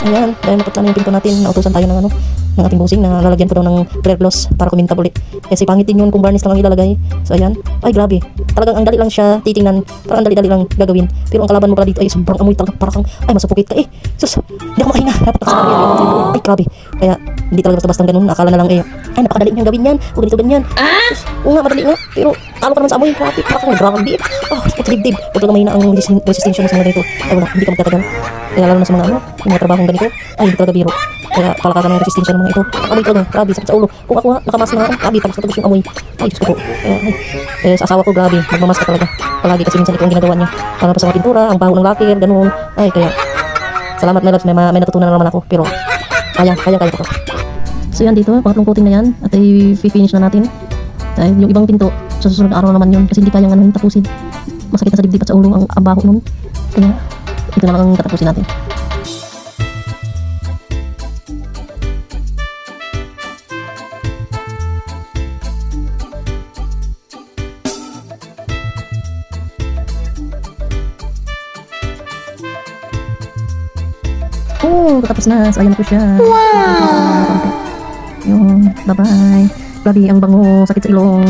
Ayan, dahil naputla na yung pinto natin, nautusan tayo ng ng ating busing na lalagyan ko daw ng clear gloss para kumintab ulit. Kasi pangit din yun kung varnish lang ang ilalagay. So ayan, ay grabe. Talagang ang dali lang siya titingnan, parang ang dali-dali lang gagawin. Pero ang kalaban mo pala dito ay sobrang amoy talaga, parang ay masupukit ka eh. Sus, hindi ako makahinga, dapat ako sa kanya. Ay grabe. Kaya hindi talaga basta-basta ganun, akala na lang ay napakadali niyang gawin yan, o ganito ganyan. Sus, oo nga, madali nga, pero talo ka naman sa amoy, grabe, parang nag-grabe. Puti dibdib, huwag lang mahina ang resistensya mo sa mga ganito. Ay wala, hindi ka magtatagal. Kaya lalo na sa mga yung mga trabahong ganito, ay hindi talaga biro. Kaya palakasan ng resistensya ng mga ito. Amoy talaga, grabe, sakit sa ulo. Kung ako nakamas na grabe, tagos yung amoy. Ay, Diyos ko po. Kaya sa asawa ko, grabe, magmamas ka talaga. Palagi kasi minsan ito ang ginagawa niya. Para pa sa mga pintura, ang baho ng lakir, ganun. Ay, kaya, salamat my loves, may natutunan na naman ako. Pero, kaya ko. So yan dito, pangatlong coating na yan. At i-finish na natin. Dahil yung ibang pinto, sa susunod na araw naman yun. Kasi hindi kayang tapusin. Masakit na sa dibdib at sa ulo ang baho nun. Kaya, ito na lang ang tatapusin natin. Tapos na. So, ayan na po siya. Wow! Yung, bye-bye. Grabe, ang bango. Sakit sa ilong.